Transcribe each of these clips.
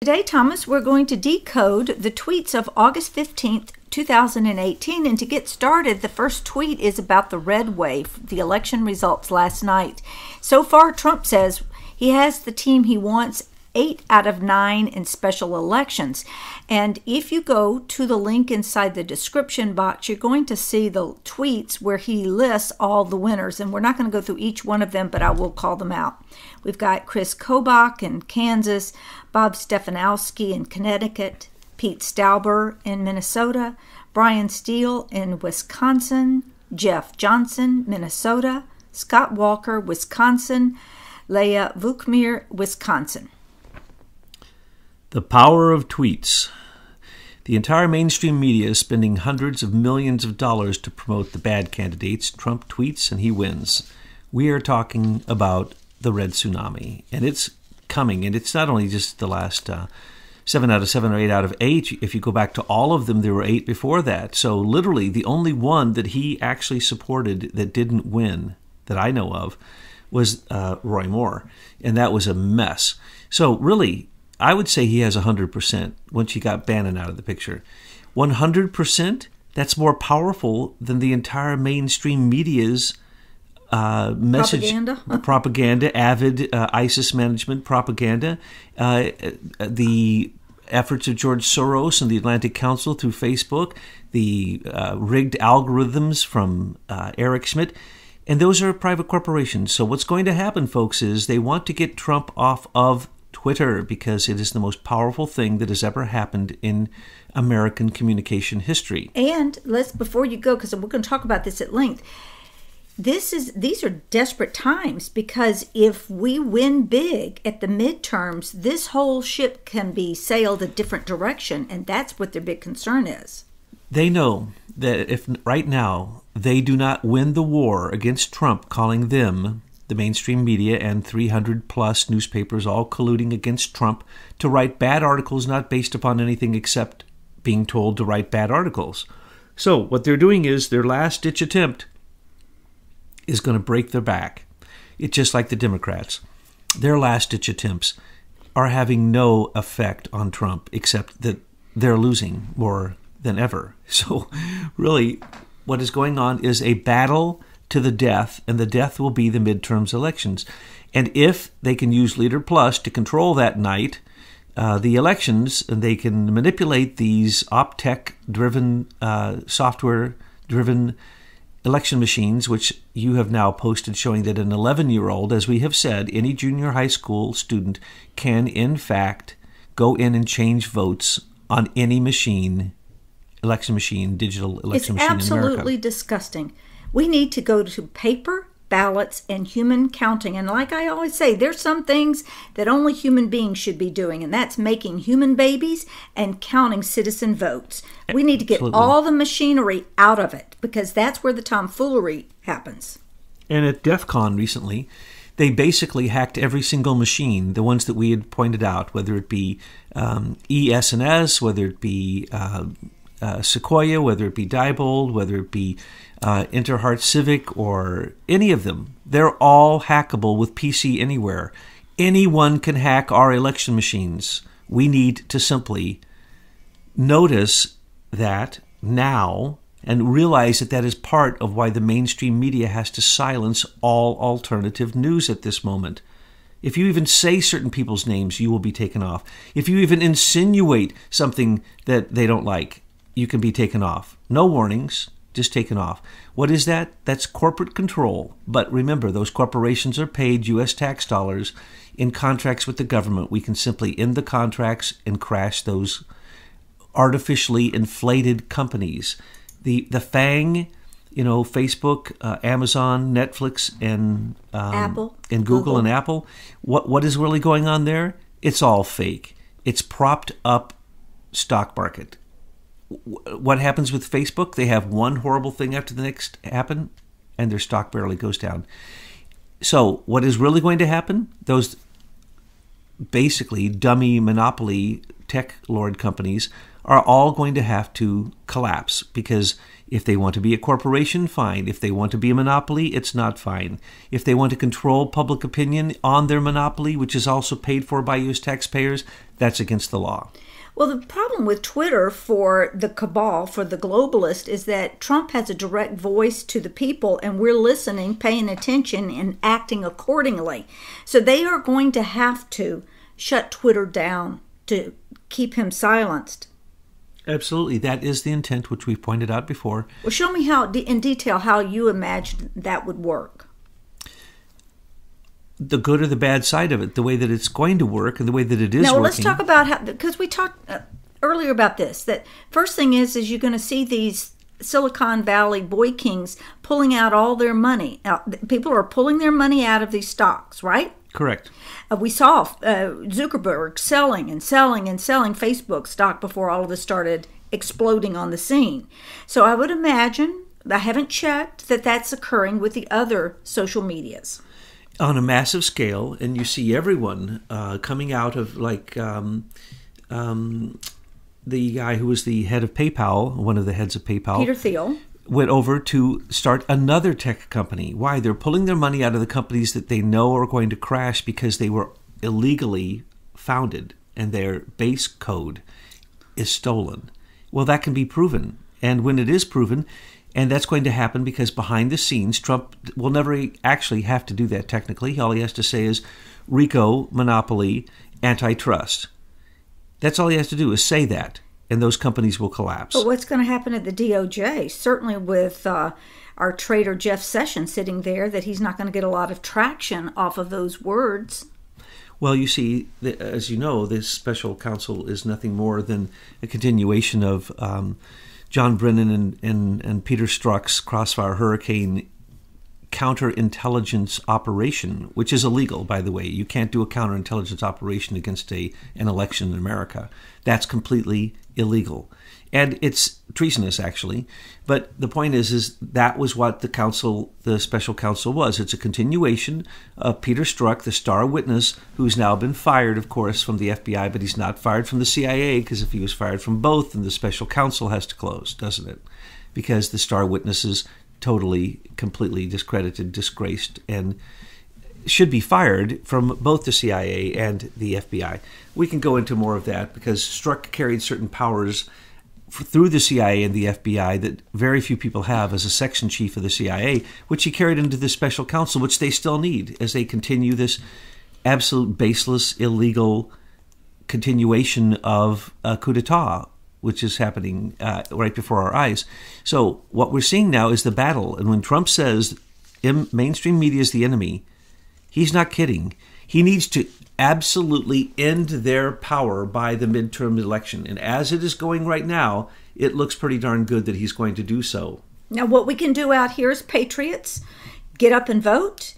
Today, Thomas, we're going to decode the tweets of August 15th, 2018. And to get started, the first tweet is about the red wave, the election results last night. So far, Trump says he has the team he wants 8 out of 9 in special elections. And if you go to the link inside the description box, you're going to see the tweets where he lists all the winners. And we're not going to go through each one of them, but I will call them out. We've got Chris Kobach in Kansas, Bob Stefanowski in Connecticut, Pete Stauber in Minnesota, Brian Steele in Wisconsin, Jeff Johnson, Minnesota, Scott Walker, Wisconsin, Leah Vukmir, Wisconsin. The power of tweets. The entire mainstream media is spending hundreds of millions of dollars to promote the bad candidates. Trump tweets and he wins. We are talking about the red tsunami, and it's coming. And it's not only just the last 7 out of 7 or 8 out of 8. If you go back to all of them, there were 8 before that. So literally the only one that he actually supported that didn't win, that I know of, was Roy Moore. And that was a mess. So really, I would say he has 100% once you got Bannon out of the picture. 100%, that's more powerful than the entire mainstream media's message. Propaganda, avid ISIS management propaganda. The efforts of George Soros and the Atlantic Council through Facebook, the rigged algorithms from Eric Schmidt. And those are private corporations. So what's going to happen, folks, is they want to get Trump off of Twitter because it is the most powerful thing that has ever happened in American communication history. And before you go, because we're going to talk about this at length, these are desperate times, because if we win big at the midterms, this whole ship can be sailed a different direction, and that's what their big concern is. They know that if right now they do not win the war against Trump, calling them, the mainstream media and 300 plus newspapers all colluding against Trump to write bad articles not based upon anything except being told to write bad articles. So what they're doing is their last-ditch attempt is going to break their back. It's just like the Democrats. Their last-ditch attempts are having no effect on Trump except that they're losing more than ever. So really what is going on is a battle to the death, and the death will be the midterms elections. And if they can use Leader Plus to control that night, the elections, and they can manipulate these op-tech-driven, software-driven election machines, which you have now posted showing that an 11-year-old, as we have said, any junior high school student can, in fact, go in and change votes on any machine, election machine, digital election machine in America. It's absolutely disgusting. We need to go to paper ballots and human counting. And like I always say, there's some things that only human beings should be doing, and that's making human babies and counting citizen votes. We need to get all the machinery out of it, because that's where the tomfoolery happens. And at DEF CON recently, they basically hacked every single machine, the ones that we had pointed out, whether it be ES&S, whether it be Sequoia, whether it be Diebold, whether it be Interheart Civic, or any of them. They're all hackable with PC Anywhere. Anyone can hack our election machines. We need to simply notice that now and realize that that is part of why the mainstream media has to silence all alternative news at this moment. If you even say certain people's names, you will be taken off. If you even insinuate something that they don't like, you can be taken off. No warnings, just taken off. What is that? That's corporate control. But remember, those corporations are paid U.S. tax dollars in contracts with the government. We can simply end the contracts and crash those artificially inflated companies. The FANG, Facebook, Amazon, Netflix, and Apple, and Google and Apple. What is really going on there? It's all fake. It's propped up stock market. What happens with Facebook? They have one horrible thing after the next happen, and their stock barely goes down. So what is really going to happen? Those basically dummy monopoly tech lord companies are all going to have to collapse, because if they want to be a corporation, fine. If they want to be a monopoly, it's not fine. If they want to control public opinion on their monopoly, which is also paid for by U.S. taxpayers, that's against the law. Well, the problem with Twitter for the cabal, for the globalist, is that Trump has a direct voice to the people, and we're listening, paying attention, and acting accordingly. So they are going to have to shut Twitter down to keep him silenced. Absolutely. That is the intent, which we've pointed out before. Well, show me how, in detail, how you imagine that would work. The good or the bad side of it, the way that it's going to work and the way that it is working. Now, let's talk about how, because we talked earlier about this, that first thing is you're going to see these Silicon Valley boy kings pulling out all their money. Now, people are pulling their money out of these stocks, right? Correct. We saw Zuckerberg selling Facebook stock before all of this started exploding on the scene. So I would imagine, I haven't checked, that that's occurring with the other social medias. On a massive scale, and you see everyone coming out of, like the guy who was the head of PayPal, one of the heads of PayPal, Peter Thiel, went over to start another tech company. Why? They're pulling their money out of the companies that they know are going to crash because they were illegally founded and their base code is stolen. Well, that can be proven. And when it is proven, and that's going to happen because behind the scenes, Trump will never actually have to do that technically. All he has to say is RICO, monopoly, antitrust. That's all he has to do is say that, and those companies will collapse. But what's going to happen at the DOJ? Certainly with our traitor Jeff Sessions sitting there, that he's not going to get a lot of traction off of those words. Well, you see, as you know, this special counsel is nothing more than a continuation of John Brennan and Peter Strzok's Crossfire Hurricane counterintelligence operation, which is illegal, by the way. You can't do a counterintelligence operation against an election in America. That's completely illegal. And it's treasonous, actually. But the point is that was what the special counsel was. It's a continuation of Peter Strzok, the star witness, who's now been fired, of course, from the FBI, but he's not fired from the CIA, because if he was fired from both, then the special counsel has to close, doesn't it? Because the star witness is totally, completely discredited, disgraced, and should be fired from both the CIA and the FBI. We can go into more of that because Strzok carried certain powers through the CIA and the FBI that very few people have as a section chief of the CIA, which he carried into the special counsel, which they still need as they continue this absolute baseless, illegal continuation of a coup d'etat, which is happening right before our eyes. So what we're seeing now is the battle. And when Trump says mainstream media is the enemy, he's not kidding. He needs to absolutely end their power by the midterm election. And as it is going right now, it looks pretty darn good that he's going to do so. Now, what we can do out here as patriots, get up and vote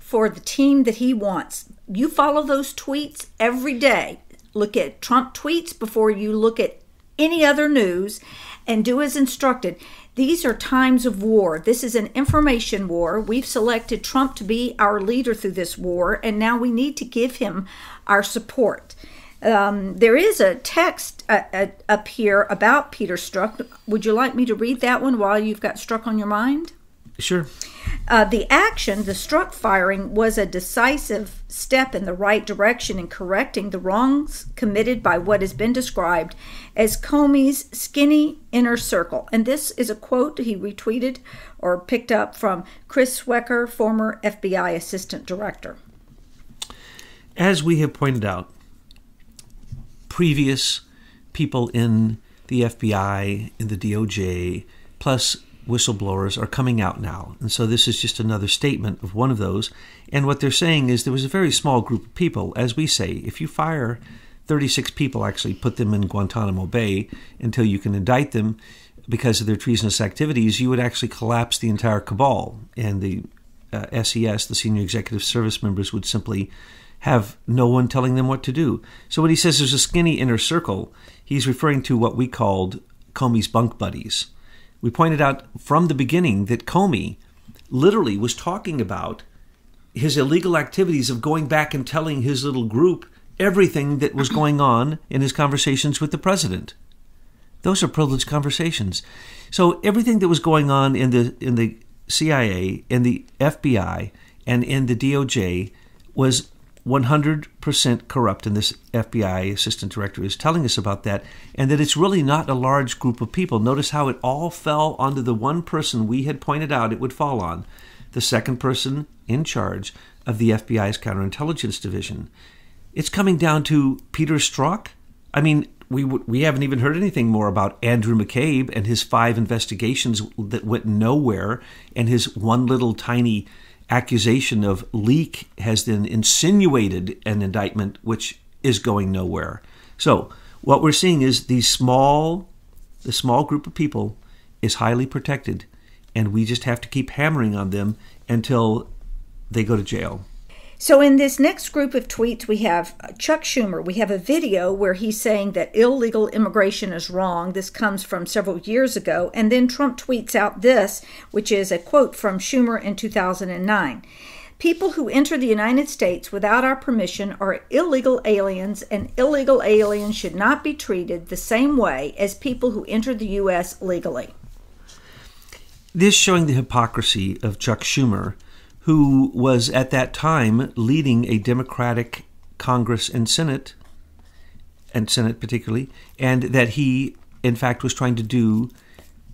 for the team that he wants. You follow those tweets every day. Look at Trump tweets before you look at any other news, and do as instructed. These are times of war. This is an information war. We've selected Trump to be our leader through this war, and now we need to give him our support. There is a text up here about Peter Strzok. Would you like me to read that one while you've got Strzok on your mind? Sure. The action, the Strzok firing, was a decisive step in the right direction in correcting the wrongs committed by what has been described as Comey's skinny inner circle. And this is a quote he retweeted or picked up from Chris Swecker, former FBI assistant director. As we have pointed out, previous people in the FBI, in the DOJ, plus whistleblowers are coming out now. And so this is just another statement of one of those. And what they're saying is there was a very small group of people. As we say, if you fire 36 people, actually put them in Guantanamo Bay until you can indict them because of their treasonous activities, you would actually collapse the entire cabal. And the SES, the senior executive service members, would simply have no one telling them what to do. So when he says there's a skinny inner circle, he's referring to what we called Comey's bunk buddies. We pointed out from the beginning that Comey literally was talking about his illegal activities of going back and telling his little group everything that was going on in his conversations with the president. Those are privileged conversations. So everything that was going on in the CIA, in the FBI, and in the DOJ was 100% corrupt, and this FBI assistant director is telling us about that, and that it's really not a large group of people. Notice how it all fell onto the one person we had pointed out it would fall on, the second person in charge of the FBI's counterintelligence division. It's coming down to Peter Strzok. I mean, we haven't even heard anything more about Andrew McCabe and his 5 investigations that went nowhere, and his one little tiny accusation of leak has then insinuated an indictment which is going nowhere. So what we're seeing is the small group of people is highly protected, and we just have to keep hammering on them until they go to jail. So in this next group of tweets, we have Chuck Schumer. We have a video where he's saying that illegal immigration is wrong. This comes from several years ago. And then Trump tweets out this, which is a quote from Schumer in 2009. People who enter the United States without our permission are illegal aliens, and illegal aliens should not be treated the same way as people who enter the U.S. legally. This showing the hypocrisy of Chuck Schumer, who was at that time leading a Democratic Congress and Senate particularly, and that he, in fact, was trying to do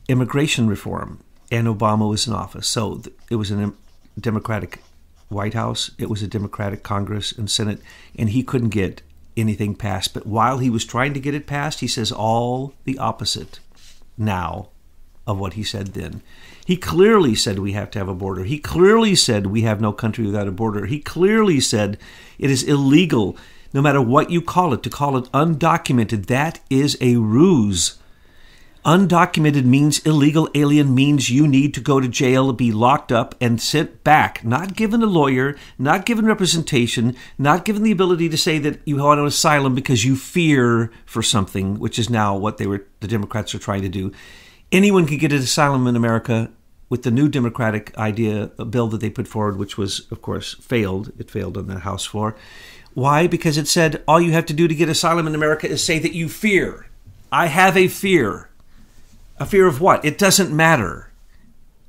immigration reform, and Obama was in office. So it was a Democratic White House, it was a Democratic Congress and Senate, and he couldn't get anything passed. But while he was trying to get it passed, he says all the opposite now of what he said then. He clearly said we have to have a border. He clearly said we have no country without a border. He clearly said it is illegal, no matter what you call it, to call it undocumented. That is a ruse. Undocumented means illegal alien, means you need to go to jail, be locked up, and sent back. Not given a lawyer, not given representation, not given the ability to say that you want an asylum because you fear for something, which is now what the Democrats are trying to do. Anyone can get an asylum in America with the new Democratic bill that they put forward, which was, of course, failed. It failed on the House floor. Why? Because it said all you have to do to get asylum in America is say that you fear. I have a fear. A fear of what? It doesn't matter.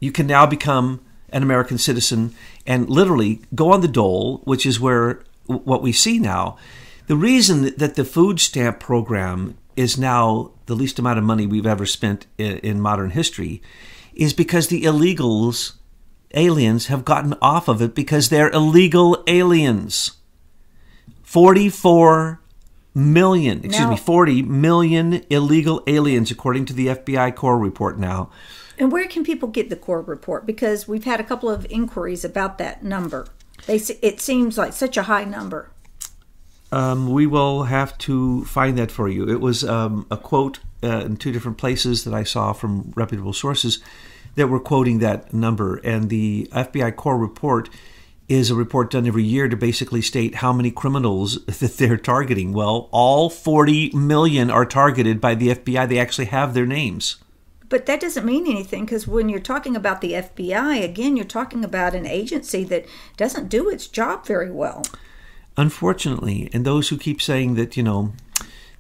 You can now become an American citizen and literally go on the dole, which is what we see now. The reason that the food stamp program is now the least amount of money we've ever spent in modern history is because the aliens have gotten off of it because they're illegal aliens. 40 million illegal aliens, according to the FBI core report now. And where can people get the core report? Because we've had a couple of inquiries about that number. It seems like such a high number. We will have to find that for you. It was a quote in 2 different places that I saw from reputable sources that were quoting that number. And the FBI core report is a report done every year to basically state how many criminals that they're targeting. Well, all 40 million are targeted by the FBI. They actually have their names. But that doesn't mean anything, because when you're talking about the FBI, again, you're talking about an agency that doesn't do its job very well. Unfortunately, and those who keep saying that,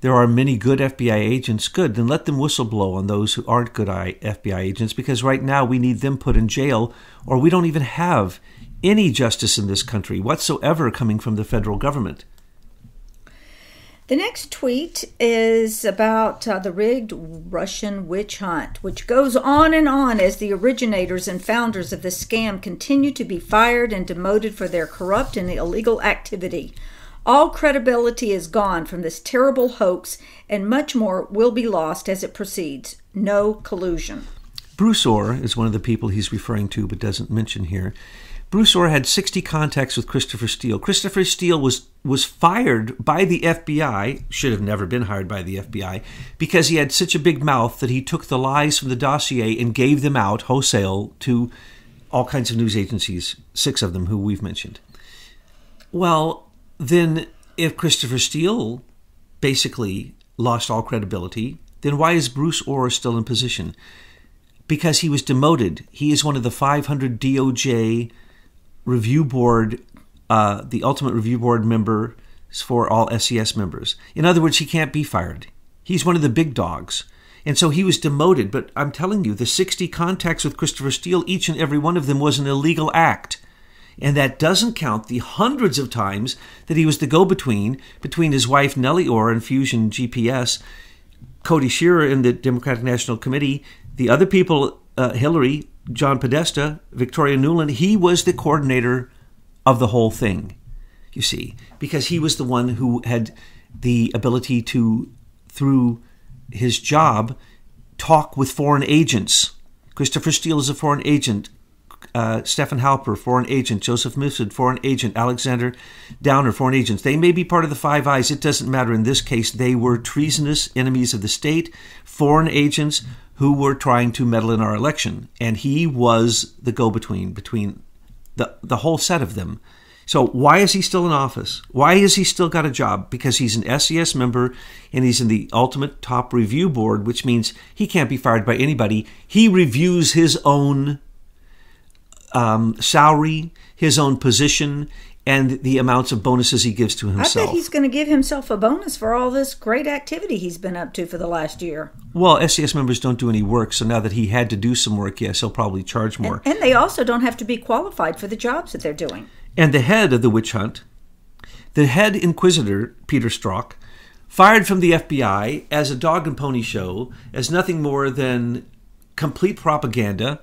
there are many good FBI agents, good, then let them whistleblow on those who aren't good FBI agents, because right now we need them put in jail, or we don't even have any justice in this country whatsoever coming from the federal government. The next tweet is about the rigged Russian witch hunt, which goes on as the originators and founders of the scam continue to be fired and demoted for their corrupt and illegal activity. All credibility is gone from this terrible hoax, and much more will be lost as it proceeds. No collusion. Bruce Orr is one of the people he's referring to but doesn't mention here. Bruce Orr had 60 contacts with Christopher Steele. Christopher Steele was fired by the FBI, should have never been hired by the FBI, because he had such a big mouth that he took the lies from the dossier and gave them out wholesale to all kinds of news agencies, 6 of them who we've mentioned. Well, then if Christopher Steele basically lost all credibility, then why is Bruce Orr still in position? Because he was demoted. He is one of the 500 DOJ review board, the ultimate review board members for all SES members. In other words, he can't be fired. He's one of the big dogs. And so he was demoted. But I'm telling you, the 60 contacts with Christopher Steele, each and every one of them was an illegal act. And that doesn't count the hundreds of times that he was the go-between between his wife Nellie Orr and Fusion GPS, Cody Shearer in the Democratic National Committee, the other people, Hillary, John Podesta, Victoria Nuland. He was the coordinator of the whole thing, you see, because he was the one who had the ability to, through his job, talk with foreign agents. Christopher Steele is a foreign agent. Stephen Halper, foreign agent. Joseph Mifsud, foreign agent. Alexander Downer, foreign agents. They may be part of the Five Eyes. It doesn't matter. In this case, they were treasonous enemies of the state, foreign agents who were trying to meddle in our election. And he was the go-between between the whole set of them. So why is he still in office? Why has he still got a job? Because he's an SES member and he's in the ultimate top review board, which means he can't be fired by anybody. He reviews his own salary, his own position, and the amounts of bonuses he gives to himself. I bet he's going to give himself a bonus for all this great activity he's been up to for the last year. Well, SES members don't do any work, so now that he had to do some work, yes, he'll probably charge more. And they also don't have to be qualified for the jobs that they're doing. And the head of the witch hunt, the head inquisitor, Peter Strzok, fired from the FBI as a dog and pony show, as nothing more than complete propaganda,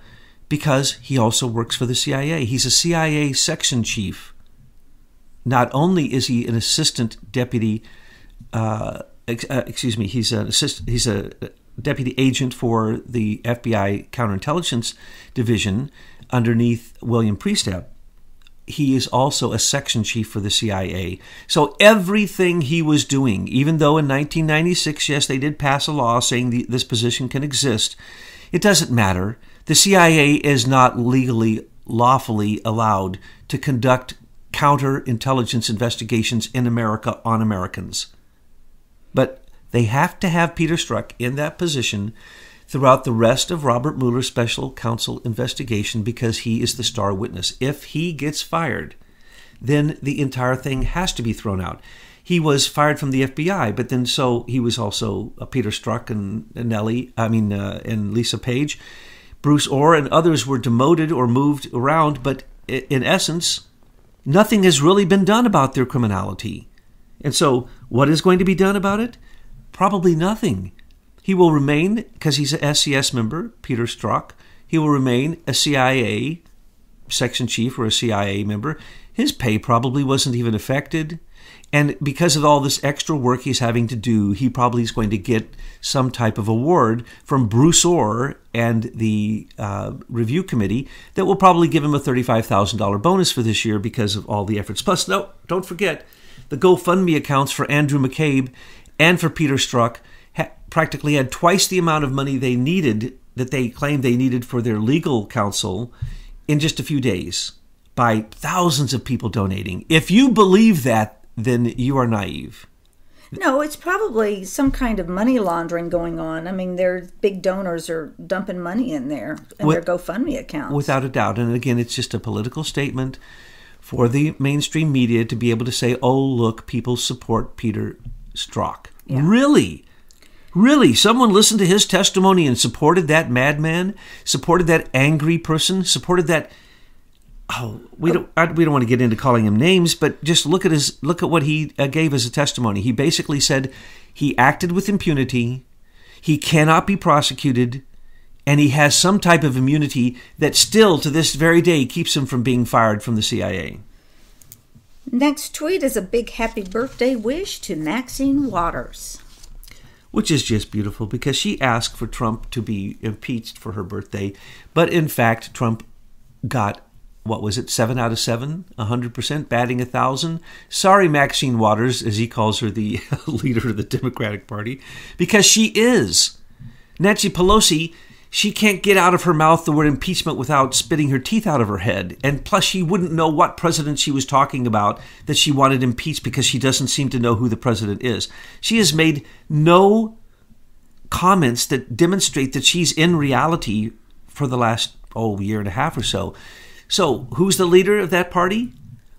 because he also works for the CIA. He's a CIA section chief. Not only is he an assistant deputy, he's a deputy agent for the FBI counterintelligence division underneath William Priestap. He is also a section chief for the CIA. So everything he was doing, even though in 1996, yes, they did pass a law saying this position can exist, it doesn't matter. The CIA is not legally, lawfully allowed to conduct counterintelligence investigations in America on Americans. But they have to have Peter Strzok in that position throughout the rest of Robert Mueller's special counsel investigation because he is the star witness. If he gets fired, then the entire thing has to be thrown out. He was fired from the FBI, but then so he was also Peter Strzok and Lisa Page. Bruce Orr and others were demoted or moved around, but in essence, nothing has really been done about their criminality. And so what is going to be done about it? Probably nothing. He will remain, because he's a SES member, Peter Strzok, he will remain a CIA section chief or a CIA member. His pay probably wasn't even affected. And because of all this extra work he's having to do, he probably is going to get some type of award from Bruce Orr and the review committee that will probably give him a $35,000 bonus for this year because of all the efforts. Plus, no, don't forget, the GoFundMe accounts for Andrew McCabe and for Peter Strzok practically had twice the amount of money they needed, that they claimed they needed for their legal counsel, in just a few days by thousands of people donating. If you believe that, then you are naive. No, it's probably some kind of money laundering going on. I mean, their big donors are dumping money in there in their GoFundMe accounts. Without a doubt. And again, it's just a political statement for the mainstream media to be able to say, oh, look, people support Peter Strzok. Yeah. Really? Really? Someone listened to his testimony and supported that madman? Supported that angry person? Supported that... we don't want to get into calling him names, but just look at what he gave as a testimony. He basically said he acted with impunity, he cannot be prosecuted, and he has some type of immunity that still to this very day keeps him from being fired from the CIA. Next tweet is a big happy birthday wish to Maxine Waters. Which is just beautiful because she asked for Trump to be impeached for her birthday, but in fact Trump got 7 out of 7, 100%, batting 1,000. Sorry, Maxine Waters, as he calls her, the leader of the Democratic Party, because she is. Nancy Pelosi, she can't get out of her mouth the word impeachment without spitting her teeth out of her head. And plus, she wouldn't know what president she was talking about that she wanted impeached because she doesn't seem to know who the president is. She has made no comments that demonstrate that she's in reality for the last, year and a half or so. So, who's the leader of that party?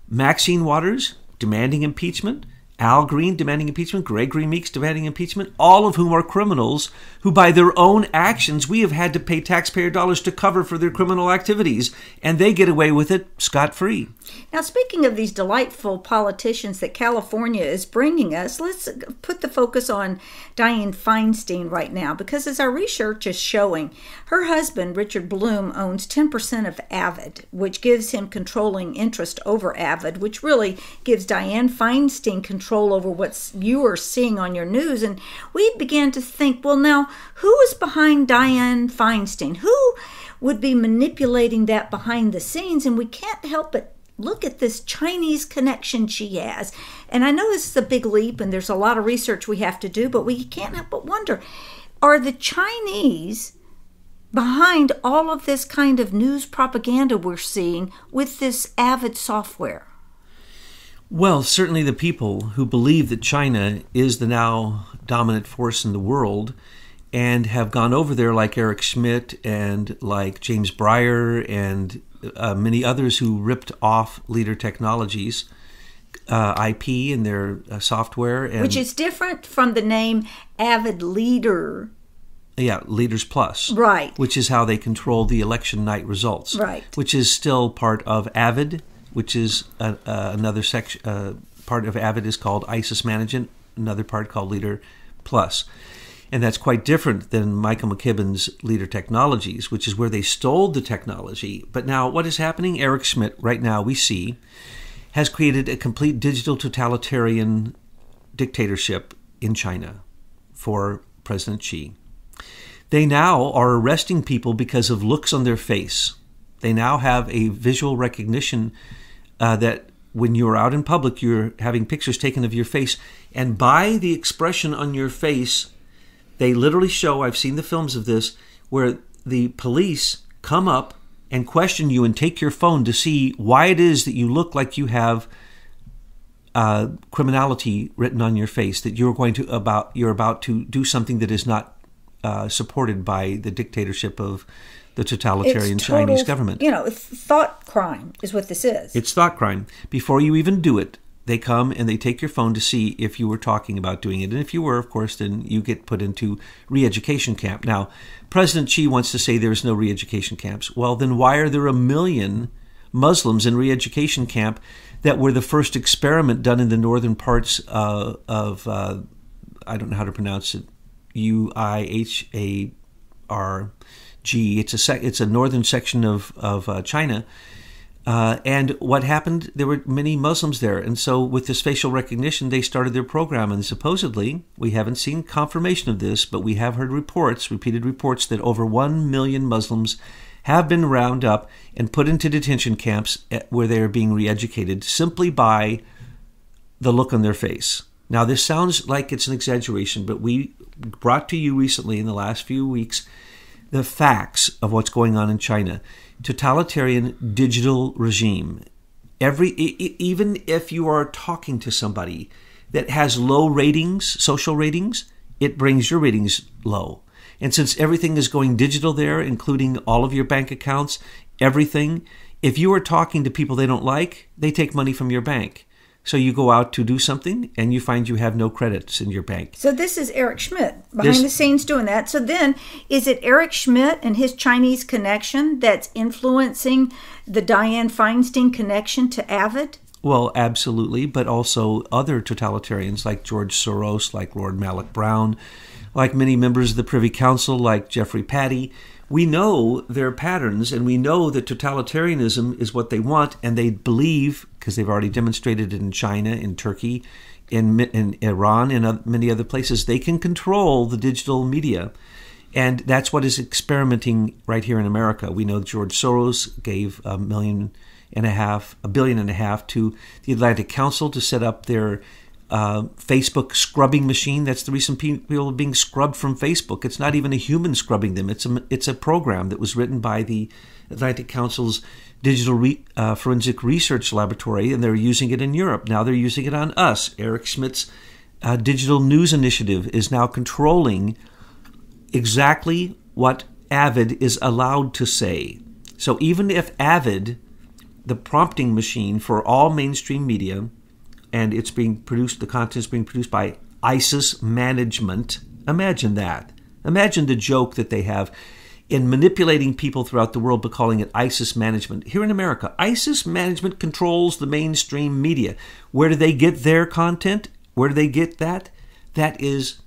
Maxine Waters, demanding impeachment. Al Green demanding impeachment, Gregory Meeks demanding impeachment, all of whom are criminals who by their own actions we have had to pay taxpayer dollars to cover for their criminal activities, and they get away with it scot-free. Now, speaking of these delightful politicians that California is bringing us, let's put the focus on Dianne Feinstein right now, because as our research is showing, her husband, Richard Bloom, owns 10% of Avid, which gives him controlling interest over Avid, which really gives Dianne Feinstein control over what you are seeing on your news. And we began to think, well, now, who is behind Dianne Feinstein? Who would be manipulating that behind the scenes? And we can't help but look at this Chinese connection she has. And I know this is a big leap and there's a lot of research we have to do, but we can't help but wonder, are the Chinese behind all of this kind of news propaganda we're seeing with this Avid software? Well, certainly the people who believe that China is the now dominant force in the world and have gone over there, like Eric Schmidt and like James Breyer and many others who ripped off Leader Technologies IP and their software. And, which is different from the name Avid Leader. Yeah, Leaders Plus. Right. Which is how they control the election night results. Right. Which is still part of Avid, which is another section. Part of Avid is called ISIS Management, another part called Leader Plus. And that's quite different than Michael McKibben's Leader Technologies, which is where they stole the technology. But now what is happening? Eric Schmidt, right now we see, has created a complete digital totalitarian dictatorship in China for President Xi. They now are arresting people because of looks on their face. They now have a visual recognition that when you're out in public, you're having pictures taken of your face. And by the expression on your face, they literally show, I've seen the films of this, where the police come up and question you and take your phone to see why it is that you look like you have criminality written on your face, that you're about to do something that is not supported by the dictatorship of the totalitarian Chinese government. Thought crime is what this is. It's thought crime. Before you even do it, they come and they take your phone to see if you were talking about doing it. And if you were, of course, then you get put into re-education camp. Now, President Xi wants to say there's no re-education camps. Well, then why are there 1 million Muslims in re-education camp that were the first experiment done in the northern parts of I don't know how to pronounce it, UIHARG. It's a northern section of China. And what happened, there were many Muslims there. And so with this facial recognition, they started their program. And supposedly, we haven't seen confirmation of this, but we have heard repeated reports, that over 1 million Muslims have been rounded up and put into detention camps where they are being re-educated simply by the look on their face. Now, this sounds like it's an exaggeration, but we brought to you recently in the last few weeks the facts of what's going on in China. Totalitarian digital regime. Even if you are talking to somebody that has low ratings, social ratings, it brings your ratings low. And since everything is going digital there, including all of your bank accounts, everything, if you are talking to people they don't like, they take money from your bank. So you go out to do something and you find you have no credits in your bank. So this is Eric Schmidt behind the scenes doing that. So then is it Eric Schmidt and his Chinese connection that's influencing the Dianne Feinstein connection to Avid? Well, absolutely, but also other totalitarians like George Soros, like Lord Malloch Brown, like many members of the Privy Council, like Jeffrey Patty. We know their patterns, and we know that totalitarianism is what they want, and they believe, because they've already demonstrated it in China, in Turkey, in Iran, and many other places, they can control the digital media. And that's what is experimenting right here in America. We know George Soros gave $1.5 billion to the Atlantic Council to set up their Facebook scrubbing machine. That's the reason people are being scrubbed from Facebook. It's not even a human scrubbing them. It's a program that was written by the Atlantic Council's Digital Forensic Research Laboratory, and they're using it in Europe. Now they're using it on us. Eric Schmidt's Digital News Initiative is now controlling exactly what Avid is allowed to say. So even if Avid, the prompting machine for all mainstream media, and it's being produced, the content's being produced by ISIS management. Imagine that. Imagine the joke that they have in manipulating people throughout the world, but calling it ISIS management. Here in America, ISIS management controls the mainstream media. Where do they get their content? Where do they get that? That is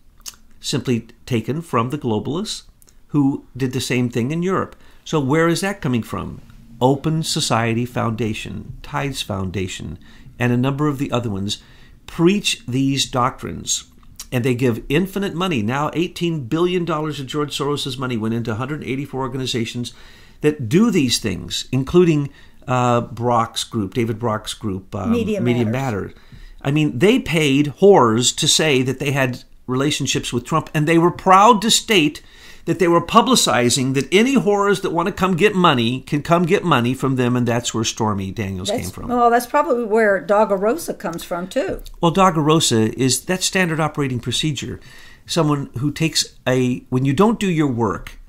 simply taken from the globalists who did the same thing in Europe. So where is that coming from? Open Society Foundation, Tides Foundation, and a number of the other ones preach these doctrines. And they give infinite money. Now $18 billion of George Soros' money went into 184 organizations that do these things, including Brock's group, David Brock's group, Media Matter. I mean, they paid whores to say that they had relationships with Trump, and they were proud to state that they were publicizing that any whores that want to come get money can come get money from them, and that's where Stormy Daniels came from. Well, that's probably where Doggerosa comes from, too. Well, Doggerosa is that standard operating procedure. Someone who takes when you don't do your work,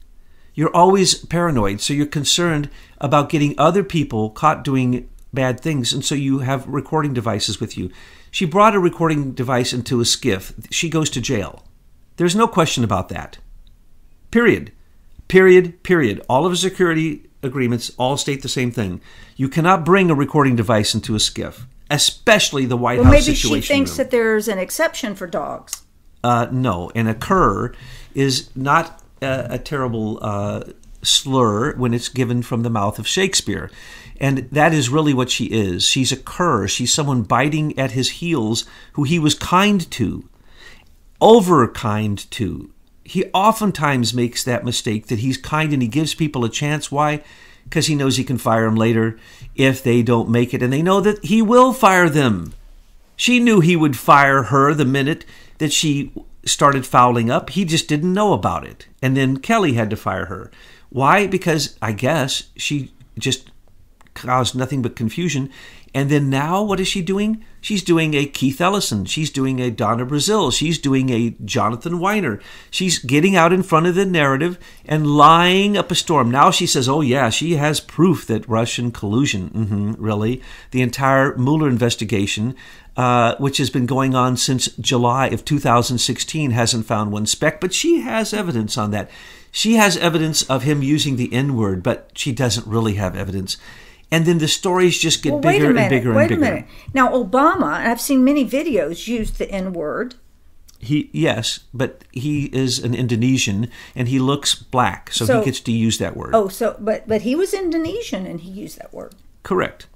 you're always paranoid, so you're concerned about getting other people caught doing bad things, and so you have recording devices with you. She brought a recording device into a skiff. She goes to jail. There's no question about that. Period. All of the security agreements all state the same thing. You cannot bring a recording device into a skiff, especially the White House situation room. Maybe she thinks room. that there's an exception for dogs. No, and a cur is not a terrible slur when it's given from the mouth of Shakespeare. And that is really what she is. She's a cur. She's someone biting at his heels who he was kind to, over kind to. He oftentimes makes that mistake that he's kind and he gives people a chance. Why? Because he knows he can fire them later if they don't make it. And they know that he will fire them. She knew he would fire her the minute that she started fouling up. He just didn't know about it. And then Kelly had to fire her. Why? Because I guess she just caused nothing but confusion. And then now what is she doing? She's doing a Keith Ellison. She's doing a Donna Brazil. She's doing a Jonathan Weiner. She's getting out in front of the narrative and lying up a storm. Now she says, oh yeah, she has proof that Russian collusion. Really? The entire Mueller investigation, which has been going on since July of 2016, hasn't found one speck, but she has evidence on that. She has evidence of him using the N-word, but she doesn't really have evidence. And then the stories just get bigger and bigger and bigger. Wait a minute. Now, Obama, and I've seen many videos, used the N-word. Yes, but he is an Indonesian, and he looks black, so he gets to use that word. Oh, but he was Indonesian, and he used that word. Correct.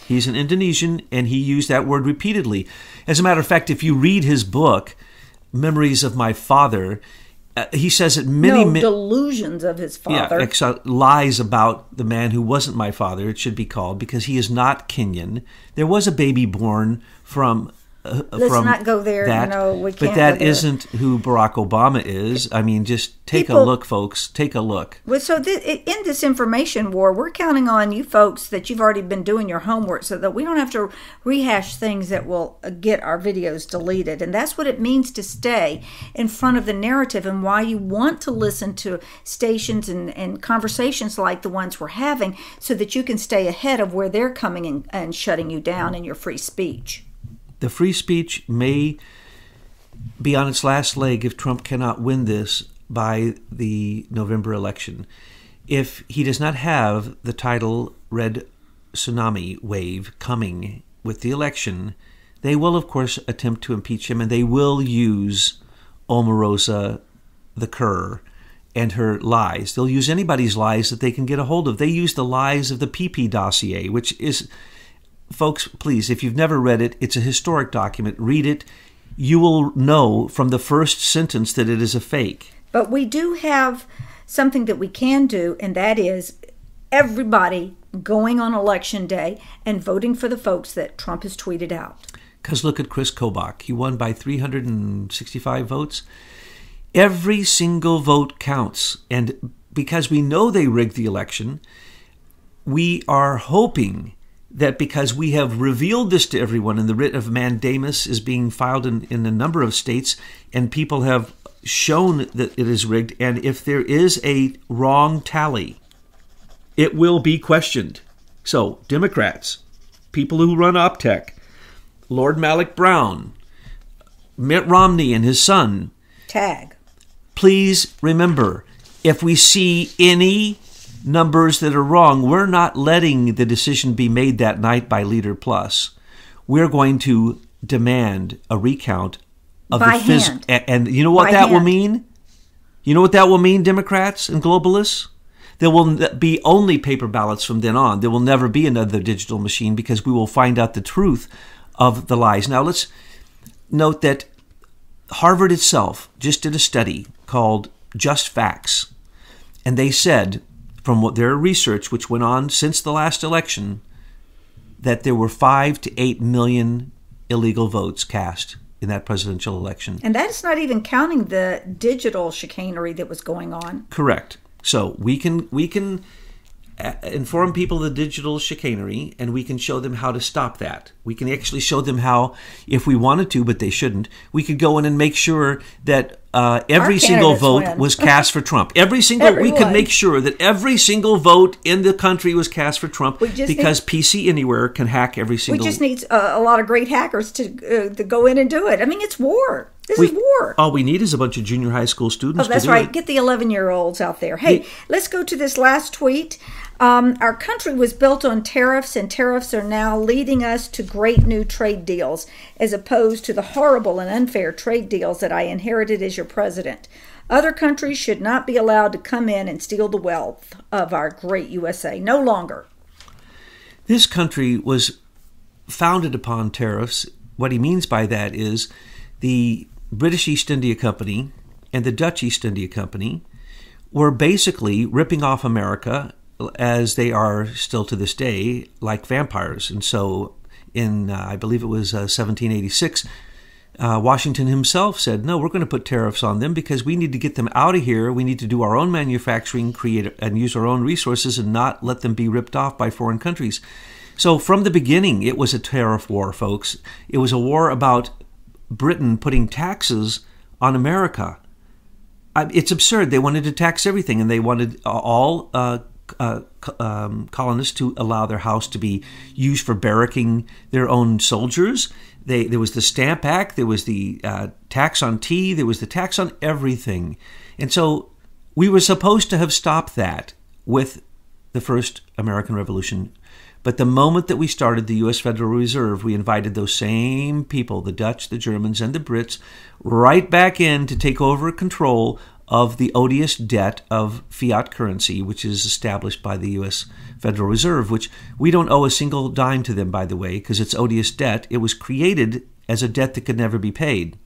He's an Indonesian, and he used that word repeatedly. As a matter of fact, if you read his book, Memories of My Father, he says that many delusions of his father. Yeah, lies about the man who wasn't my father, it should be called, because he is not Kenyan. There was a baby born from Let's not go there. That, we can't. But that isn't who Barack Obama is. I mean, just take a look, folks. Take a look. Well, so in this information war, we're counting on you folks that you've already been doing your homework so that we don't have to rehash things that will get our videos deleted. And that's what it means to stay in front of the narrative and why you want to listen to stations and conversations like the ones we're having so that you can stay ahead of where they're coming and shutting you down in your free speech. The free speech may be on its last leg if Trump cannot win this by the November election. If he does not have the tidal red tsunami wave coming with the election, they will, of course, attempt to impeach him, and they will use Omarosa the cur and her lies. They'll use anybody's lies that they can get a hold of. They use the lies of the PP dossier, which is... Folks, please, if you've never read it, it's a historic document. Read it. You will know from the first sentence that it is a fake. But we do have something that we can do, and that is everybody going on Election Day and voting for the folks that Trump has tweeted out. Because look at Chris Kobach. He won by 365 votes. Every single vote counts. And because we know they rigged the election, we are hoping that because we have revealed this to everyone and the writ of mandamus is being filed in a number of states and people have shown that it is rigged, and if there is a wrong tally, it will be questioned. So, Democrats, people who run Optech, Lord Malik Brown, Mitt Romney and his son. Tag. Please remember, if we see any numbers that are wrong, we're not letting the decision be made that night by Leader Plus. We're going to demand a recount of by the hand. And you know what by that hand. will mean? You know what that will mean, Democrats and globalists? There will be only paper ballots from then on. There will never be another digital machine because we will find out the truth of the lies. Now, let's note that Harvard itself just did a study called Just Facts. And they said, from what their research, which went on since the last election, that there were 5 to 8 million illegal votes cast in that presidential election. And that's not even counting the digital chicanery that was going on. Correct. So we can inform people of the digital chicanery, and we can show them how to stop that. We can actually show them how, if we wanted to, but they shouldn't, we could go in and make sure that every single vote was cast for Trump. We could make sure that every single vote in the country was cast for Trump because PC Anywhere can hack every single. We just need a lot of great hackers to go in and do it. I mean, it's war. This is war. All we need is a bunch of junior high school students. Oh, that's right. Get the 11-year-olds out there. Hey, let's go to this last tweet. Our country was built on tariffs, and tariffs are now leading us to great new trade deals, as opposed to the horrible and unfair trade deals that I inherited as your president. Other countries should not be allowed to come in and steal the wealth of our great USA. No longer. This country was founded upon tariffs. What he means by that is the British East India Company and the Dutch East India Company were basically ripping off America, as they are still to this day, like vampires. And so in, I believe it was 1786, Washington himself said, no, we're going to put tariffs on them because we need to get them out of here. We need to do our own manufacturing, create and use our own resources, and not let them be ripped off by foreign countries. So from the beginning, it was a tariff war, folks. It was a war about Britain putting taxes on America. It's absurd. They wanted to tax everything, and they wanted all colonists to allow their house to be used for barracking their own soldiers. There was the Stamp Act, there was the tax on tea, there was the tax on everything. And so we were supposed to have stopped that with the first American Revolution. But the moment that we started the U.S. Federal Reserve, we invited those same people, the Dutch, the Germans, and the Brits, right back in to take over control of the odious debt of fiat currency, which is established by the U.S. Federal Reserve, which we don't owe a single dime to them, by the way, because it's odious debt. It was created as a debt that could never be paid.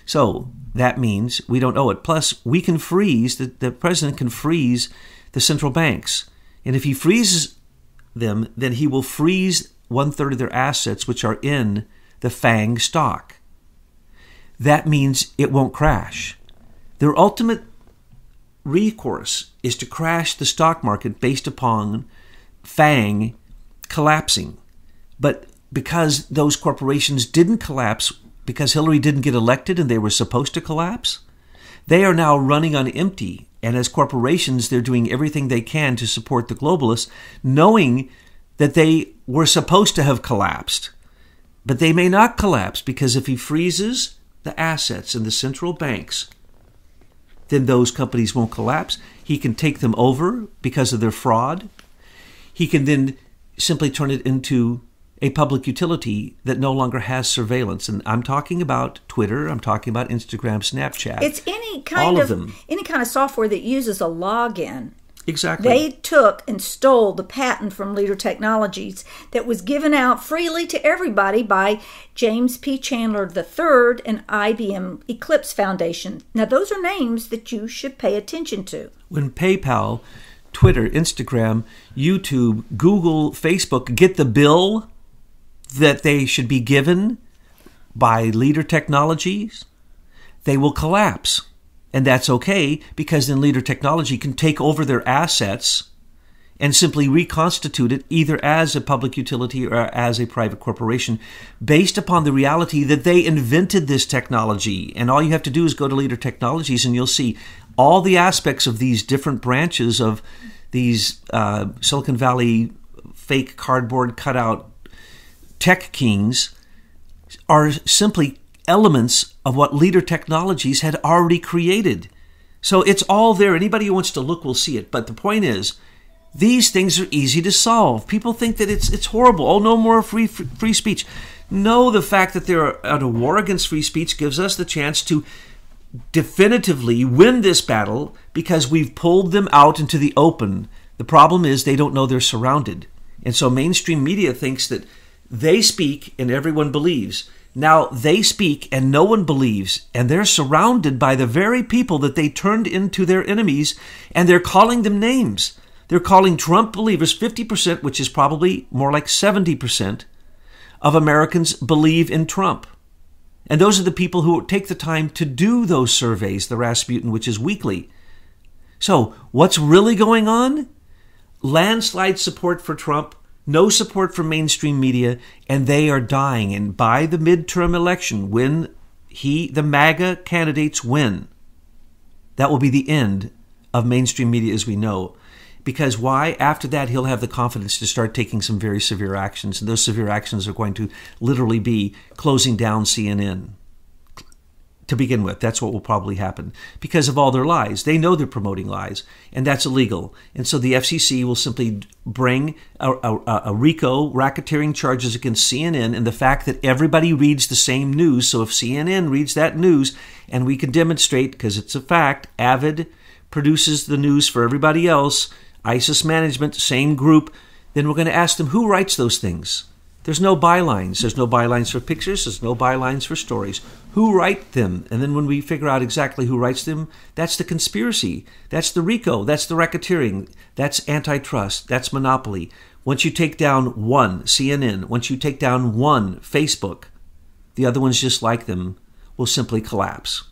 So that means we don't owe it. Plus, we can freeze, the president can freeze the central banks. And if he freezes them, then he will freeze 1/3 of their assets, which are in the FANG stock. That means it won't crash. Their ultimate recourse is to crash the stock market based upon FANG collapsing. But because those corporations didn't collapse, because Hillary didn't get elected and they were supposed to collapse, they are now running on empty. And as corporations, they're doing everything they can to support the globalists, knowing that they were supposed to have collapsed. But they may not collapse, because if he freezes the assets in the central banks, then those companies won't collapse. He can take them over because of their fraud. He can then simply turn it into a public utility that no longer has surveillance. And I'm talking about Twitter, I'm talking about Instagram, Snapchat. It's any kind of software that uses a login. Exactly. They took and stole the patent from Leader Technologies that was given out freely to everybody by James P. Chandler III and IBM Eclipse Foundation. Now, those are names that you should pay attention to. When PayPal, Twitter, Instagram, YouTube, Google, Facebook get the bill that they should be given by Leader Technologies, they will collapse. And that's okay, because then Leader Technology can take over their assets and simply reconstitute it either as a public utility or as a private corporation based upon the reality that they invented this technology. And all you have to do is go to Leader Technologies and you'll see all the aspects of these different branches of these Silicon Valley fake cardboard cutout tech kings are simply elements of what Leader Technologies had already created. So it's all there. Anybody who wants to look will see it. But the point is, these things are easy to solve. People think that it's horrible. Oh, no more free speech. No, the fact that they're at a war against free speech gives us the chance to definitively win this battle because we've pulled them out into the open. The problem is they don't know they're surrounded. And so mainstream media thinks that they speak and everyone believes. Now they speak and no one believes, and they're surrounded by the very people that they turned into their enemies, and they're calling them names. They're calling Trump believers 50%, which is probably more like 70%, of Americans believe in Trump. And those are the people who take the time to do those surveys, the Rasputin, which is weekly. So what's really going on? Landslide support for Trump, no support from mainstream media, and they are dying. And by the midterm election, when the MAGA candidates win, that will be the end of mainstream media as we know. Because why? After that, he'll have the confidence to start taking some very severe actions. And those severe actions are going to literally be closing down CNN. To begin with, that's what will probably happen. Because of all their lies. They know they're promoting lies. And that's illegal. And so the FCC will simply bring a RICO, racketeering charges against CNN, and the fact that everybody reads the same news. So if CNN reads that news, and we can demonstrate, because it's a fact, Avid produces the news for everybody else, ISIS management, same group, then we're going to ask them who writes those things. There's no bylines. There's no bylines for pictures. There's no bylines for stories. Who write them? And then when we figure out exactly who writes them, that's the conspiracy. That's the RICO. That's the racketeering. That's antitrust. That's monopoly. Once you take down one, CNN, once you take down one, Facebook, the other ones just like them will simply collapse.